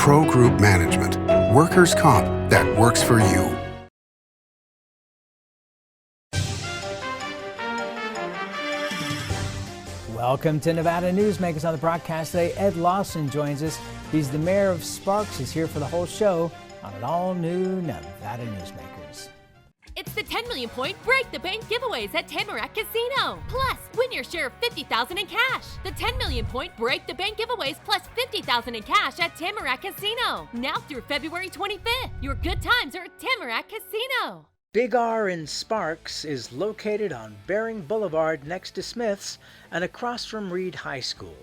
Pro Group Management. Workers' comp that works for you. Welcome to Nevada Newsmakers. On the broadcast today, Ed Lawson joins us. He's the mayor of Sparks. He's here for the whole show on an all-new Nevada Newsmakers. It's the 10 million point Break the Bank giveaways at Tamarack Casino. Plus, win your share of $50,000 in cash. The 10 million point Break the Bank giveaways plus $50,000 in cash at Tamarack Casino. Now through February 25th. Your good times are at Tamarack Casino. Big R in Sparks is located on Bering Boulevard next to Smith's and across from Reed High School.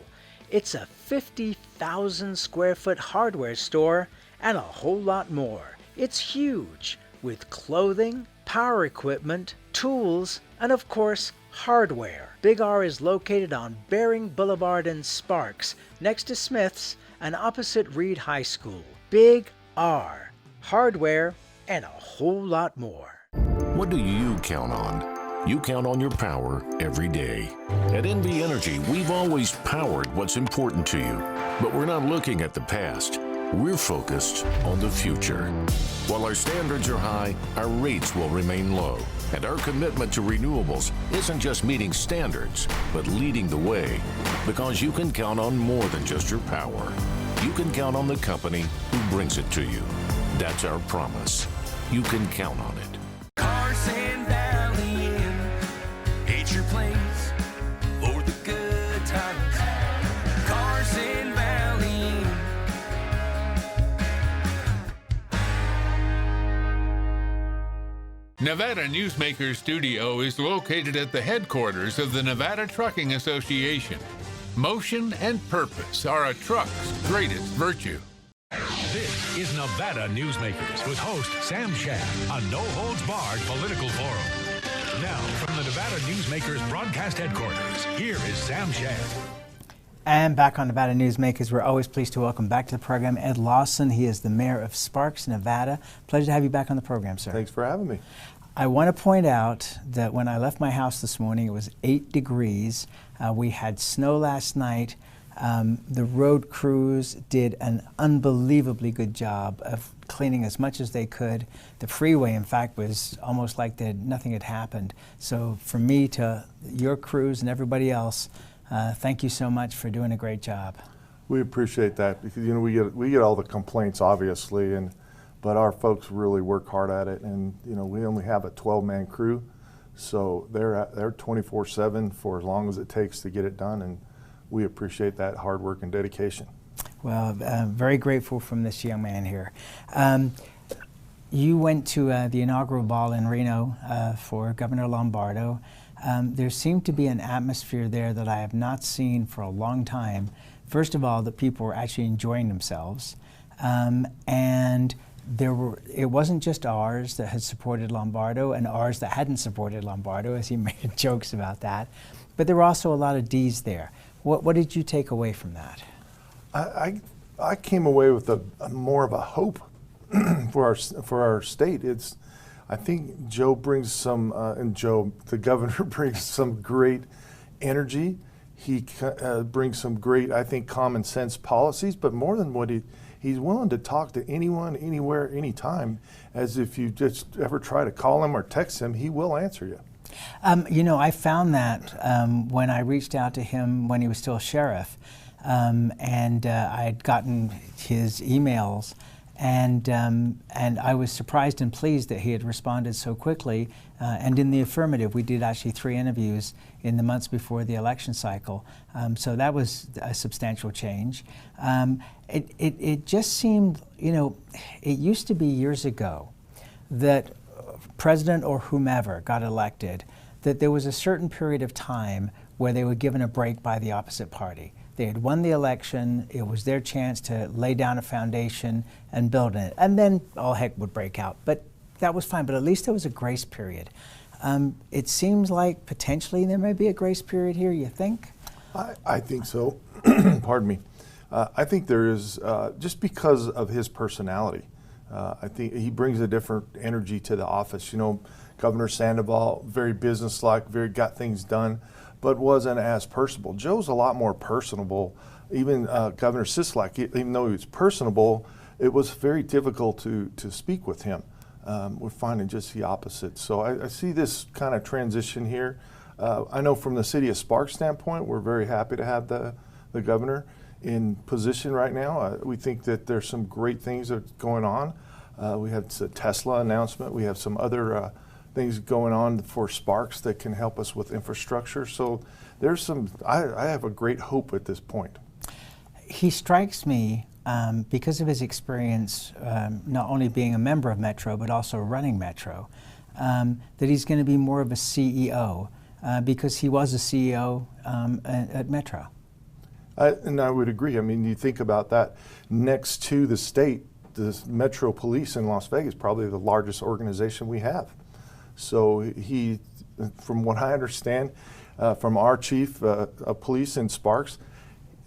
It's a 50,000 square foot hardware store and a whole lot more. It's huge with clothing, power equipment, tools, and of course, hardware. Big R is located on Bering Boulevard in Sparks, next to Smith's and opposite Reed High School. Big R, hardware, and a whole lot more. What do you count on? You count on your power every day. At NV Energy, we've always powered what's important to you, but we're not looking at the past. We're focused on the future. While our standards are high, our rates will remain low. And our commitment to renewables isn't just meeting standards, but leading the way. Because you can count on more than just your power. You can count on the company who brings it to you. That's our promise. You can count on it. Carson Valley Inn, it's your place for the good times. Carson Valley Inn. Nevada Newsmakers Studio is located at the headquarters of the Nevada Trucking Association. Motion and purpose are a truck's greatest virtue. This is Nevada Newsmakers with host Sam Shad, a no-holds-barred political forum. Now, from the Nevada Newsmakers broadcast headquarters, here is Sam Shad. And back on Nevada Newsmakers, we're always pleased to welcome back to the program Ed Lawson. He is the mayor of Sparks, Nevada. Pleasure to have you back on the program, sir. Thanks for having me. I want to point out that when I left my house this morning, it was 8 degrees. We had snow last night. The road crews did an unbelievably good job of cleaning as much as they could. The freeway, in fact, was almost like nothing had happened. So from me to your crews and everybody else, thank you so much for doing a great job. We appreciate that because we get all the complaints, obviously, but our folks really work hard at it, and we only have a 12-man crew, so they're 24/7 for as long as it takes to get it done, and we appreciate that hard work and dedication. Well, very grateful from this young man here. You went to the inaugural ball in Reno for Governor Lombardo. There seemed to be an atmosphere there that I have not seen for a long time. First of all, that people were actually enjoying themselves, and it wasn't just ours that had supported Lombardo and ours that hadn't supported Lombardo, as he made jokes about that, but there were also a lot of D's there. What did you take away from that? I came away with more of a hope for our state. I think Joe brings the governor brings some great energy. He brings some great, I think, common sense policies, but more than what he's willing to talk to anyone, anywhere, anytime, as if you just ever try to call him or text him, he will answer you. I found that when I reached out to him when he was still sheriff, and I had gotten his emails, and I was surprised and pleased that he had responded so quickly and in the affirmative. We did actually 3 interviews in the months before the election cycle, so that was a substantial change. It just seemed, it used to be years ago that president or whomever got elected, that there was a certain period of time where they were given a break by the opposite party. They had won the election, it was their chance to lay down a foundation and build it. And then all heck would break out. But that was fine, but at least there was a grace period. It seems like potentially there may be a grace period here, you think? I think so. Pardon me. I think there is, just because of his personality. I think he brings a different energy to the office. Governor Sandoval, very businesslike, got things done, but wasn't as personable. Joe's a lot more personable even Governor Sisolak, even though he was personable, it was very difficult to speak with him. We're finding just the opposite. So I see this kind of transition here. I know from the city of Sparks standpoint, we're very happy to have the governor in position right now. We think that there's some great things that are going on. We have the Tesla announcement. We have some other things going on for Sparks that can help us with infrastructure. So there's some, I have a great hope at this point. He strikes me because of his experience, not only being a member of Metro, but also running Metro, that he's going to be more of a CEO because he was a CEO at Metro. And I would agree. I mean, you think about that, next to the state, the Metro Police in Las Vegas, probably the largest organization we have. So he, from what I understand, from our chief of police in Sparks,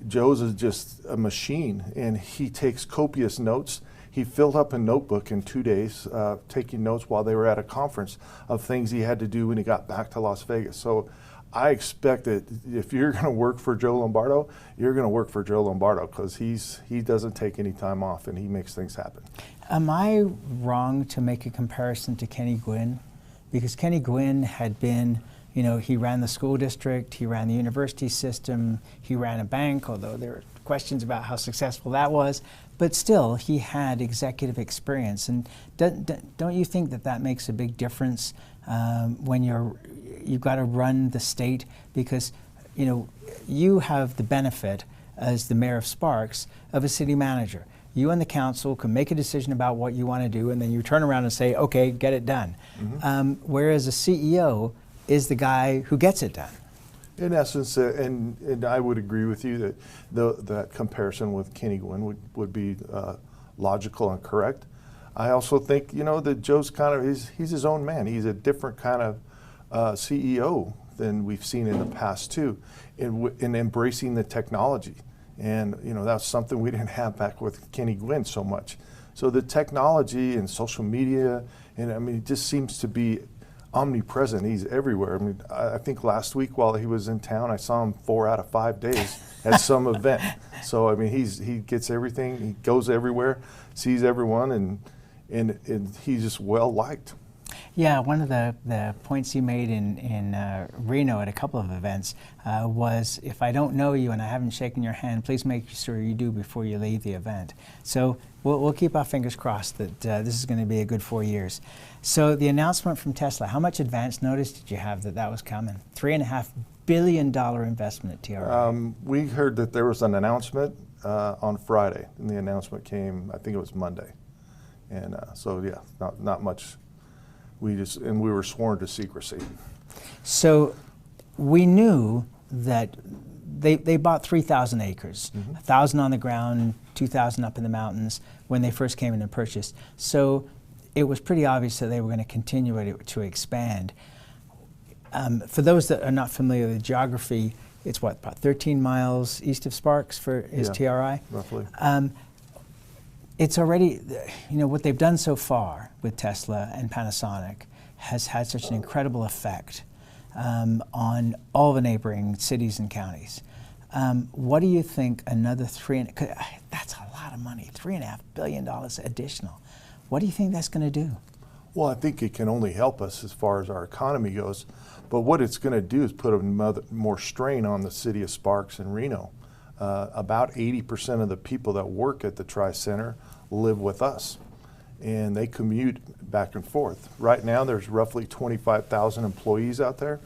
Joe's is just a machine, and he takes copious notes. He filled up a notebook in 2 days, taking notes while they were at a conference of things he had to do when he got back to Las Vegas. So I expect that if you're going to work for Joe Lombardo, you're going to work for Joe Lombardo, because he doesn't take any time off and he makes things happen. Am I wrong to make a comparison to Kenny Gwynn? Because Kenny Gwynn had been, you know, he ran the school district, he ran the university system, he ran a bank, although there are questions about how successful that was, but still he had executive experience. And don't you think that that makes a big difference when you've got to run the state? Because, you know, you have the benefit as the mayor of Sparks of a city manager. You and the council can make a decision about what you want to do, and then you turn around and say, okay, get it done. Mm-hmm. Whereas a CEO is the guy who gets it done. In essence, and I would agree with you that that comparison with Kenny Gwynn would be logical and correct. I also think, you know, that Joe's kind of, he's his own man. He's a different kind of CEO than we've seen in the past too, in embracing the technology. And, you know, that's something we didn't have back with Kenny Gwynn so much. So the technology and social media, and I mean, it just seems to be omnipresent. He's everywhere. I mean, I think last week while he was in town, I saw him 4 out of 5 days at some event. So, I mean, he gets everything. He goes everywhere, sees everyone, and he's just well liked. Yeah, one of the points he made in Reno at a couple of events was, if I don't know you and I haven't shaken your hand, please make sure you do before you leave the event. So we'll keep our fingers crossed that this is going to be a good 4 years. So the announcement from Tesla, how much advance notice did you have that was coming? $3.5 billion investment at TRI. We heard that there was an announcement on Friday, and the announcement came, I think it was Monday. And so, yeah, not much. We were sworn to secrecy. So we knew that they bought 3,000 acres, 1,000 on the ground, 2,000 up in the mountains when they first came in and purchased. So it was pretty obvious that they were going to continue to expand. For those that are not familiar with geography, it's what, about 13 miles east of Sparks is TRI? Roughly. It's already, you know, what they've done so far with Tesla and Panasonic has had such an incredible effect on all the neighboring cities and counties. What do you think another that's a lot of money, $3.5 billion additional. What do you think that's going to do? Well, I think it can only help us as far as our economy goes, but what it's going to do is put more strain on the city of Sparks and Reno. About 80% of the people that work at the Tri-Center live with us, and they commute back and forth. Right now, there's roughly 25,000 employees out there.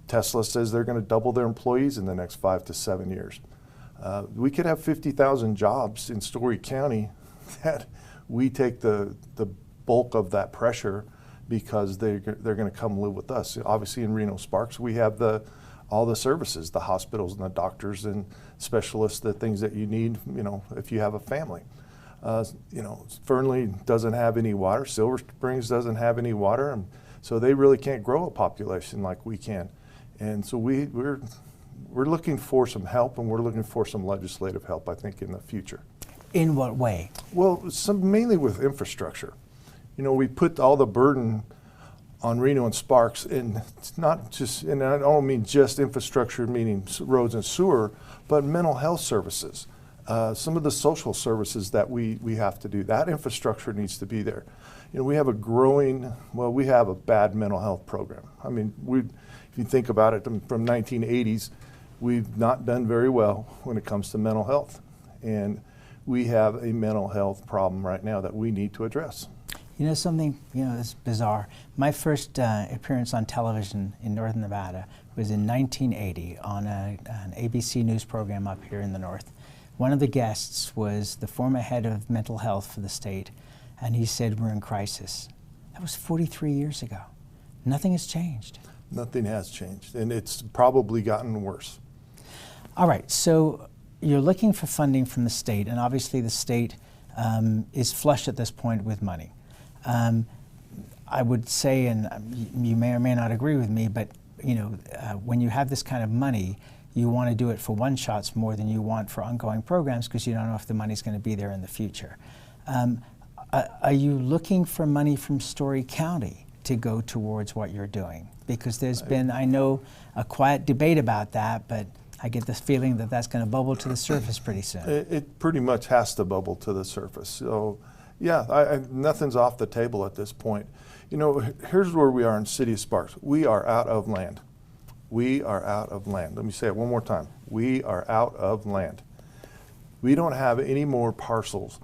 Tesla says they're going to double their employees in the next 5 to 7 years. We could have 50,000 jobs in Story County that we take the bulk of that pressure because they're going to come live with us. Obviously, in Reno Sparks, we have all the services, the hospitals and the doctors and specialists, the things that you need, you know, if you have a family. You know, Fernley doesn't have any water, Silver Springs doesn't have any water, and so they really can't grow a population like we can. And so we're looking for some help, and we're looking for some legislative help, I think, in the future. In what way? Well, mainly with infrastructure. You know, we put all the burden on Reno and Sparks, and it's not just, and I don't mean just infrastructure, meaning roads and sewer, but mental health services. Some of the social services that we have to do, that infrastructure needs to be there. You know, we have we have a bad mental health program. I mean, if you think about it, from 1980s, we've not done very well when it comes to mental health. And we have a mental health problem right now that we need to address. You know something, it's bizarre. My first appearance on television in Northern Nevada was in 1980 on an ABC News program up here in the north. One of the guests was the former head of mental health for the state, and he said, we're in crisis. That was 43 years ago. Nothing has changed. Nothing has changed, and it's probably gotten worse. All right, so you're looking for funding from the state, and obviously the state is flush at this point with money. I would say, and you may or may not agree with me, but when you have this kind of money, you want to do it for one-shots more than you want for ongoing programs because you don't know if the money's going to be there in the future. Are you looking for money from Story County to go towards what you're doing? Because there's been, I know, a quiet debate about that, but I get this feeling that that's going to bubble to the surface pretty soon. It pretty much has to bubble to the surface. So, yeah, nothing's off the table at this point. Here's where we are in City of Sparks. We are out of land. We are out of land. Let me say it one more time. We are out of land. We don't have any more parcels.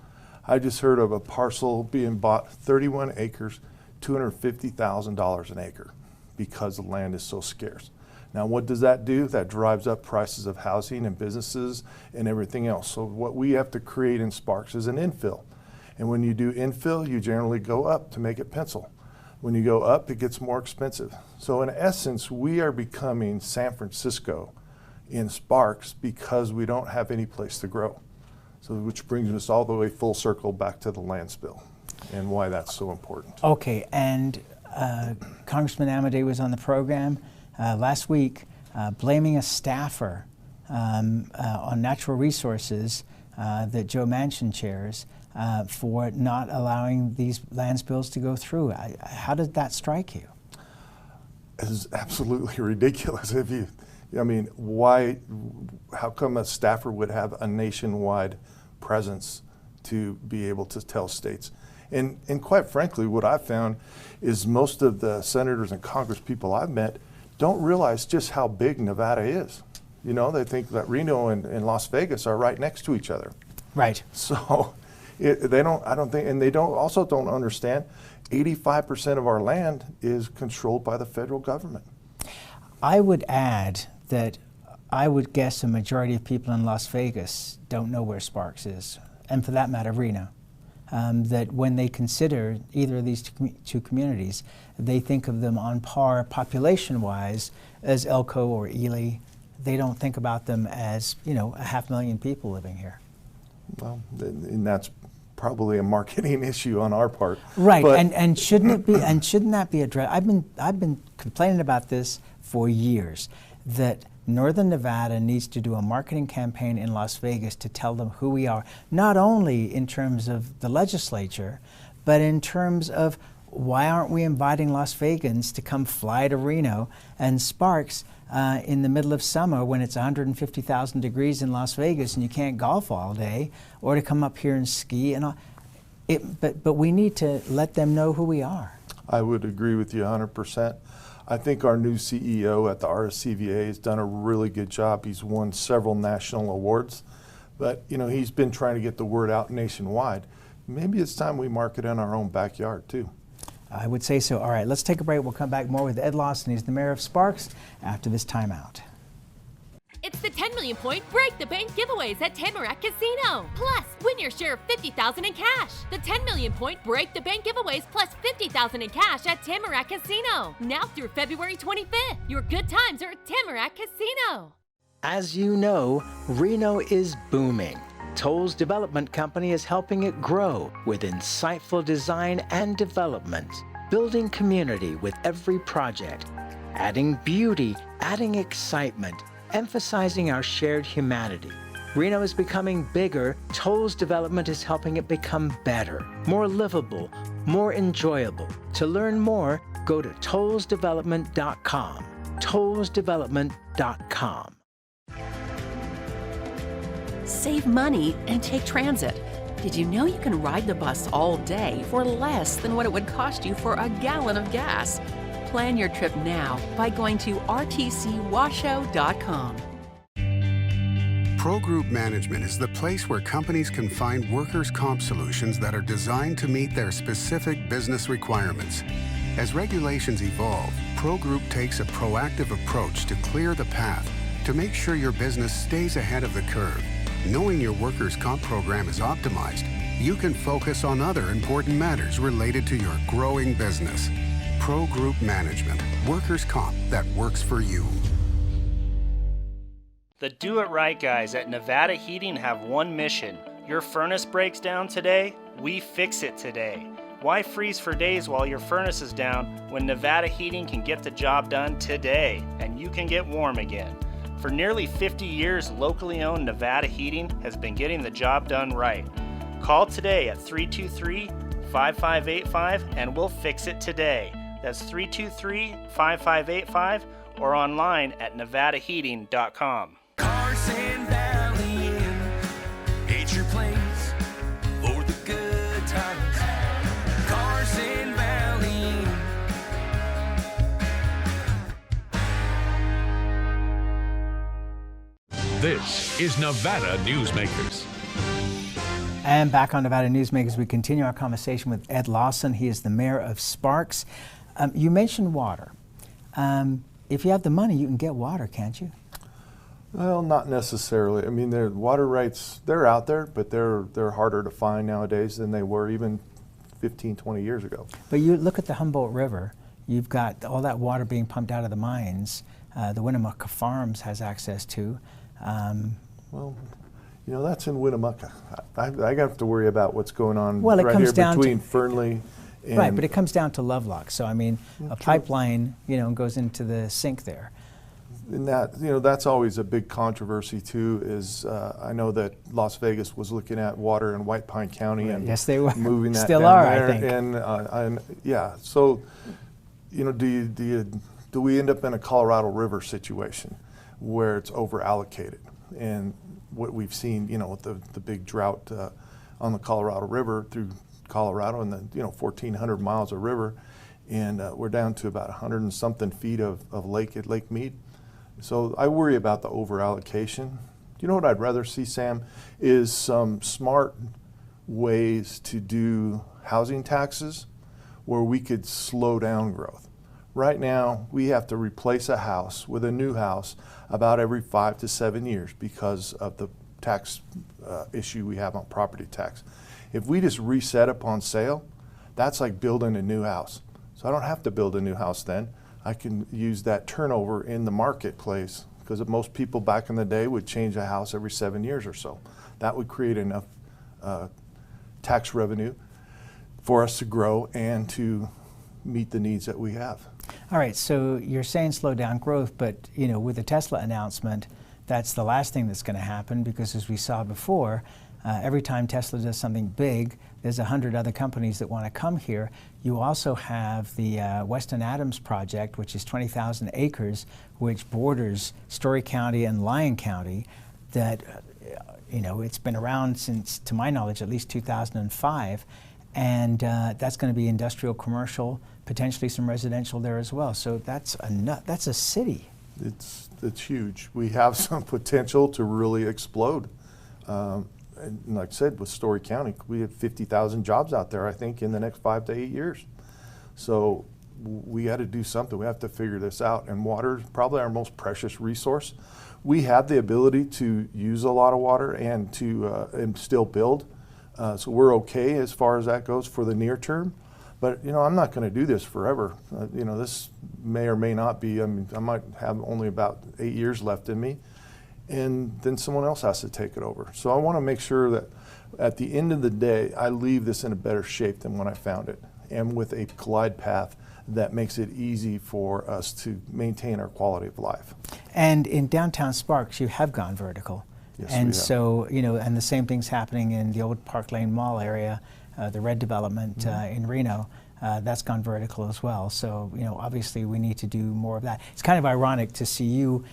I just heard of a parcel being bought, 31 acres, $250,000 an acre, because the land is so scarce. Now, what does that do? That drives up prices of housing and businesses and everything else. So what we have to create in Sparks is an infill. And when you do infill, you generally go up to make it pencil. When you go up, it gets more expensive. So in essence, we are becoming San Francisco in Sparks because we don't have any place to grow. So which brings us all the way full circle back to the land spill and why that's so important. Okay, and Congressman Amadei was on the program last week blaming a staffer on natural resources that Joe Manchin chairs for not allowing these land spills to go through. How did that strike you? It's absolutely ridiculous. How come a staffer would have a nationwide presence to be able to tell states? And quite frankly, what I've found is most of the senators and Congress people I've met don't realize just how big Nevada is. They think that Reno and Las Vegas are right next to each other. Right. So they don't understand 85% of our land is controlled by the federal government. I would add that I would guess a majority of people in Las Vegas don't know where Sparks is, and for that matter, Reno. That when they consider either of these two communities, they think of them on par population-wise as Elko or Ely. They don't think about them as, 500,000 people living here. Well, and that's probably a marketing issue on our part. Right, and shouldn't it be? And shouldn't that be addressed? I've been complaining about this for years, that Northern Nevada needs to do a marketing campaign in Las Vegas to tell them who we are, not only in terms of the legislature, but in terms of why aren't we inviting Las Vegans to come fly to Reno and Sparks in the middle of summer when it's 150,000 degrees in Las Vegas and you can't golf all day, or to come up here and ski and all. But we need to let them know who we are. I would agree with you 100%. I think our new CEO at the RSCVA has done a really good job. He's won several national awards, but he's been trying to get the word out nationwide. Maybe it's time we market in our own backyard too. I would say so. All right, let's take a break. We'll come back more with Ed Lawson. He's the mayor of Sparks after this timeout. It's the 10 million point Break the Bank giveaways at Tamarack Casino. Plus, win your share of $50,000 in cash. The 10 million point Break the Bank giveaways plus $50,000 in cash at Tamarack Casino. Now through February 25th. Your good times are at Tamarack Casino. As you know, Reno is booming. Toll's development company is helping it grow with insightful design and development, building community with every project, adding beauty, adding excitement, emphasizing our shared humanity. Reno is becoming bigger. Toll's development is helping it become better, more livable, more enjoyable. To learn more, go to tollsdevelopment.com. tollsdevelopment.com. Save money and take transit. Did you know you can ride the bus all day for less than what it would cost you for a gallon of gas? Plan your trip now by going to rtcwashoe.com. Pro Group Management is the place where companies can find workers' comp solutions that are designed to meet their specific business requirements. As regulations evolve, Pro Group takes a proactive approach to clear the path to make sure your business stays ahead of the curve. Knowing your workers' comp program is optimized, you can focus on other important matters related to your growing business. Pro Group Management, workers' comp that works for you. The Do It Right guys at Nevada Heating have one mission. Your furnace breaks down today, we fix it today. Why freeze for days while your furnace is down when Nevada Heating can get the job done today and you can get warm again? For nearly 50 years, locally owned Nevada Heating has been getting the job done right. Call today at 323-5585 and we'll fix it today. That's 323-5585 or online at nevadaheating.com. Carson Valley Inn, it's your place for the good times. Carson Valley Inn. This is Nevada Newsmakers. And back on Nevada Newsmakers, we continue our conversation with Ed Lawson. He is the mayor of Sparks. You mentioned water. If you have the money, you can get water, can't you? Well, not necessarily. I mean, water rights, they're out there, but they're harder to find nowadays than they were even 15, 20 years ago. But you look at the Humboldt River, you've got all that water being pumped out of the mines. The Winnemucca Farms has access to. Well, you know, that's in Winnemucca. I have to worry about what's going on Well, it right comes here down between to, Fernley and... Right, but it comes down to Lovelock. So, I mean, a true. pipeline, you know, goes into the sink there. And that, you know, that's always a big controversy too, is I know that Las Vegas was looking at water in White Pine County and Yes, they were. moving that Still down are, there. I think. And yeah, so, you know, do we end up in a Colorado River situation where it's over allocated? And what we've seen, you know, with the big drought on the Colorado River through Colorado and the, you know, 1,400 miles of river, and we're down to about 100 and something feet of lake at Lake Mead. So I worry about the over allocation. You know what I'd rather see, Sam, is some smart ways to do housing taxes where we could slow down growth. Right now, we have to replace a house with a new house about every 5 to 7 years because of the tax issue we have on property tax. If we just reset upon sale, that's like building a new house. So I don't have to build a new house then. I can use that turnover in the marketplace, because most people back in the day would change a house every 7 years or so. That would create enough tax revenue for us to grow and to meet the needs that we have. All right, so you're saying slow down growth, but you know, with the Tesla announcement, that's the last thing that's going to happen, because as we saw before, every time Tesla does something big, there's 100 other companies that want to come here. You also have the Weston Adams project, which is 20,000 acres, which borders Story County and Lyon County, that you know, it's been around since, to my knowledge, at least 2005, and that's going to be industrial, commercial, potentially some residential there as well. So that's a city. It's huge. We have some potential to really explode. And like I said, with Story County, we have 50,000 jobs out there, I think, in the next 5 to 8 years. So we got to do something. We have to figure this out. And water is probably our most precious resource. We have the ability to use a lot of water and to and still build. So we're okay as far as that goes for the near term. But, you know, I'm not going to do this forever. You know, this may or may not be. I mean, I might have only about 8 years left in me, and then someone else has to take it over. So I want to make sure that at the end of the day, I leave this in a better shape than when I found it, and with a glide path that makes it easy for us to maintain our quality of life. And in downtown Sparks, you have gone vertical. Yes, and we have. so, you know, and the same thing's happening in the old Park Lane Mall area, the red development in Reno. that's gone vertical as well. So, obviously we need to do more of that. It's kind of ironic to see you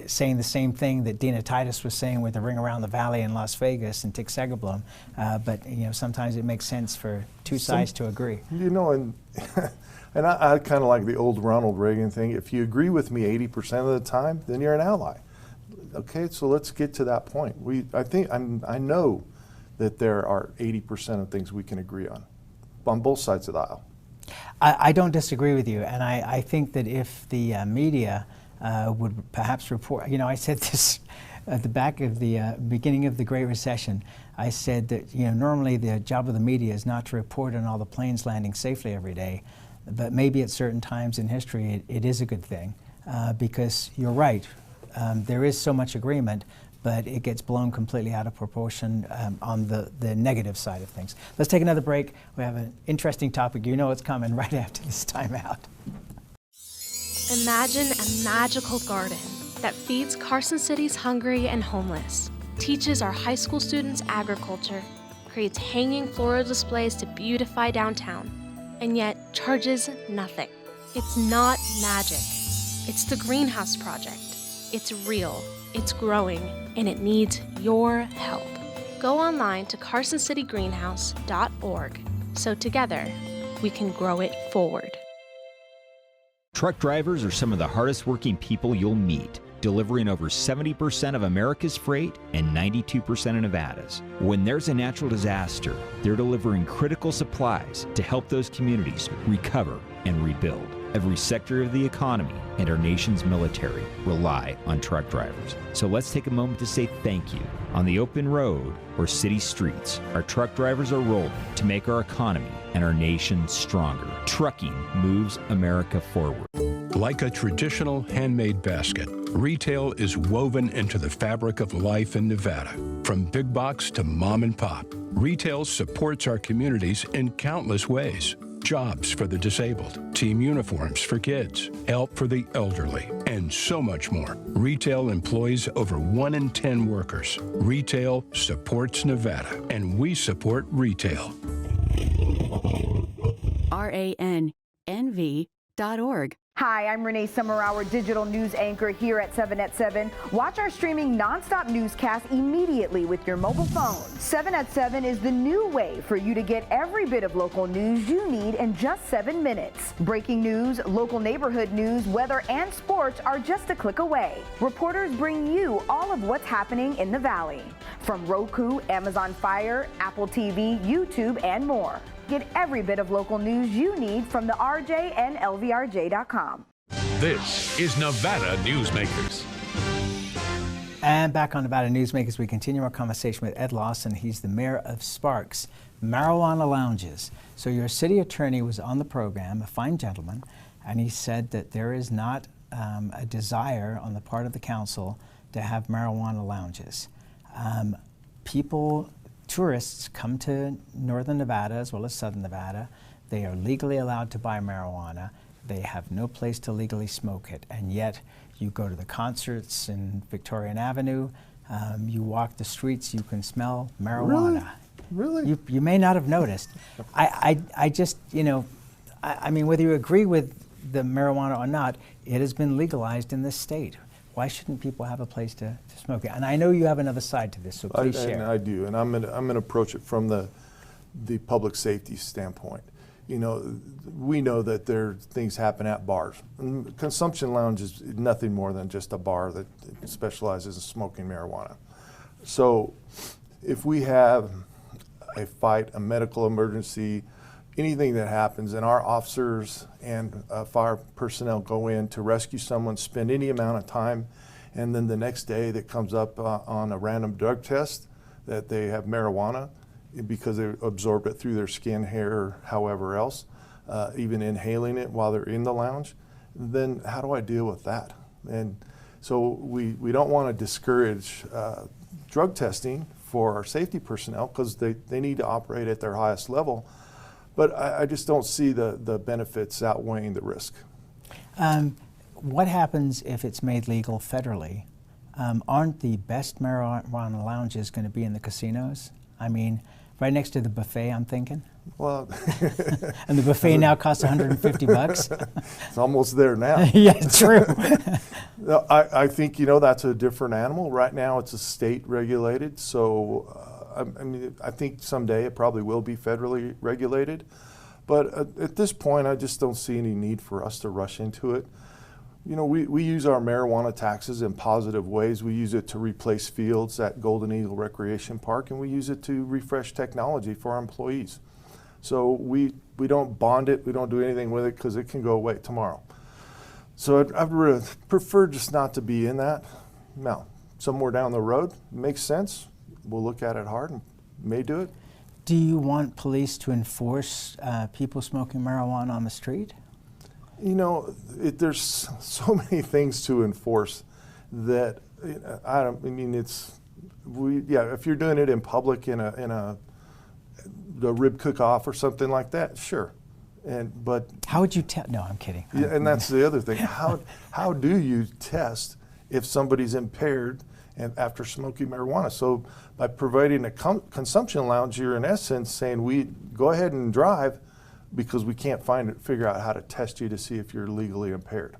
saying the same thing that Dina Titus was saying with the Ring Around the Valley in Las Vegas and Tick Segablum, but sometimes it makes sense for two sides to agree. And and I kind of like the old Ronald Reagan thing. If you agree with me 80% of the time, then you're an ally. Okay, so let's get to that point. I know that there are 80% of things we can agree on both sides of the aisle. I don't disagree with you, and I think that if the media would perhaps report, I said this at the back of the beginning of the Great Recession, I said that normally the job of the media is not to report on all the planes landing safely every day, but maybe at certain times in history it is a good thing, because you're right, there is so much agreement, but it gets blown completely out of proportion on the negative side of things. Let's take another break. We have an interesting topic. It's coming right after this timeout. Imagine a magical garden that feeds Carson City's hungry and homeless, teaches our high school students agriculture, creates hanging floral displays to beautify downtown, and yet charges nothing. It's not magic. It's the Greenhouse Project. It's real. It's growing, and it needs your help. Go online to carsоncitygreenhouse.org so together we can grow it forward. Truck drivers are some of the hardest working people you'll meet, delivering over 70% of America's freight and 92% of Nevada's. When there's a natural disaster, they're delivering critical supplies to help those communities recover and rebuild. Every sector of the economy and our nation's military rely on truck drivers. So let's take a moment to say thank you. On the open road or city streets, our truck drivers are rolling to make our economy and our nation stronger. Trucking moves America forward. Like a traditional handmade basket, retail is woven into the fabric of life in Nevada. From big box to mom and pop, retail supports our communities in countless ways. Jobs for the disabled, team uniforms for kids, help for the elderly, and so much more. Retail employs over 1 in 10 workers. Retail supports Nevada, and we support retail. RANNV.org. Hi, I'm Renee Summerhour, digital news anchor here at 7 at 7. Watch our streaming nonstop newscast immediately with your mobile phone. 7 at 7 is the new way for you to get every bit of local news you need in just 7 minutes. Breaking news, local neighborhood news, weather, and sports are just a click away. Reporters bring you all of what's happening in the Valley. From Roku, Amazon Fire, Apple TV, YouTube, and more. Get every bit of local news you need from the RJ and LVRJ.com. This is Nevada Newsmakers. And back on Nevada Newsmakers, we continue our conversation with Ed Lawson. He's the mayor of Sparks. Marijuana lounges. So your city attorney was on the program, a fine gentleman, and he said that there is not a desire on the part of the council to have marijuana lounges. Tourists come to northern Nevada as well as southern Nevada. They are legally allowed to buy marijuana. They have no place to legally smoke it. And yet you go to the concerts in Victorian Avenue, you walk the streets, you can smell marijuana. Really? You may not have noticed. I just, I mean, whether you agree with the marijuana or not, it has been legalized in this state. Why shouldn't people have a place to smoke it? And I know you have another side to this, so please share. I do, and I'm gonna approach it from the public safety standpoint. We know that things happen at bars. And consumption lounge is nothing more than just a bar that specializes in smoking marijuana. So if we have a fight, a medical emergency, anything that happens, and our officers and fire personnel go in to rescue someone, spend any amount of time, and then the next day that comes up on a random drug test that they have marijuana because they absorbed it through their skin, hair, however else, even inhaling it while they're in the lounge, then how do I deal with that? And so we don't want to discourage drug testing for our safety personnel because they need to operate at their highest level. But I just don't see the benefits outweighing the risk. What happens if it's made legal federally? Aren't the best marijuana lounges going to be in the casinos? I mean, Right next to the buffet, I'm thinking. Well, and the buffet now costs $150. It's almost there now. Yeah, true. No, I think, that's a different animal. Right now it's a state regulated, so I think someday it probably will be federally regulated. But at this point, I just don't see any need for us to rush into it. We use our marijuana taxes in positive ways. We use it to replace fields at Golden Eagle Recreation Park, and we use it to refresh technology for our employees. So we don't bond it, we don't do anything with it because it can go away tomorrow. So I'd really prefer just not to be in that. Now, somewhere down the road, makes sense. We'll look at it hard and may do it. Do you want police to enforce people smoking marijuana on the street? There's so many things to enforce that if you're doing it in public in a rib cook-off or something like that, sure. But how would you tell? No, I'm kidding. Yeah, and that's the other thing. How do you test if somebody's impaired and after smoking marijuana? So by providing a consumption lounge, you're in essence saying we go ahead and drive because we can't figure out how to test you to see if you're legally impaired.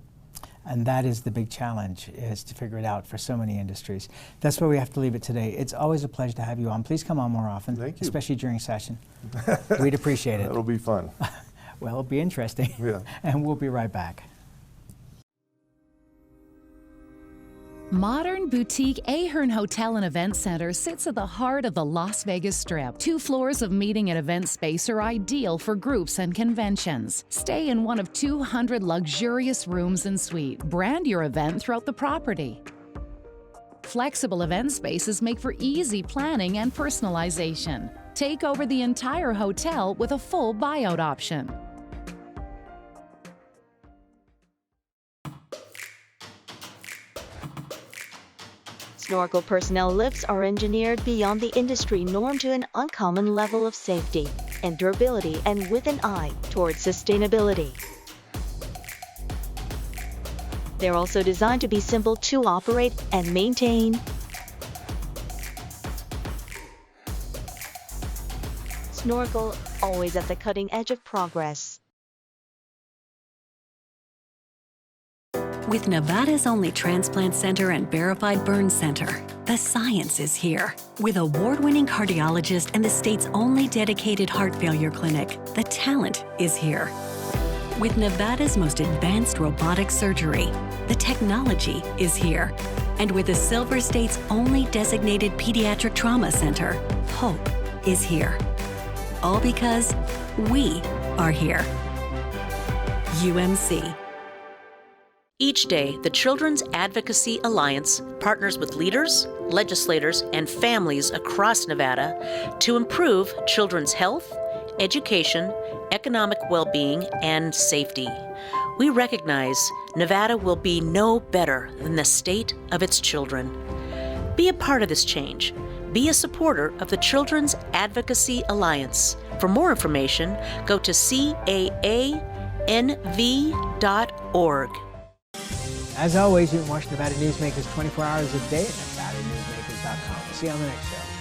And that is the big challenge, is to figure it out for so many industries. That's where we have to leave it today. It's always a pleasure to have you on. Please come on more often. Thank you. Especially during session. We'd appreciate it. That'll be fun. Well, it'll be interesting. Yeah. And we'll be right back. Modern boutique Ahern Hotel and Event Center sits at the heart of the Las Vegas Strip. 2 floors of meeting and event space are ideal for groups and conventions. Stay in one of 200 luxurious rooms and suites. Brand your event throughout the property. Flexible event spaces make for easy planning and personalization. Take over the entire hotel with a full buyout option. Snorkel personnel lifts are engineered beyond the industry norm to an uncommon level of safety and durability, and with an eye towards sustainability. They're also designed to be simple to operate and maintain. Snorkel, always at the cutting edge of progress. With Nevada's only transplant center and verified burn center, the science is here. With award-winning cardiologist and the state's only dedicated heart failure clinic, the talent is here. With Nevada's most advanced robotic surgery, the technology is here. And with the Silver State's only designated pediatric trauma center, hope is here. All because we are here. UMC. Each day, the Children's Advocacy Alliance partners with leaders, legislators, and families across Nevada to improve children's health, education, economic well-being, and safety. We recognize Nevada will be no better than the state of its children. Be a part of this change. Be a supporter of the Children's Advocacy Alliance. For more information, go to caanv.org. As always, you can watch Nevada Newsmakers 24 hours a day at NevadaNewsmakers.com. See you on the next show.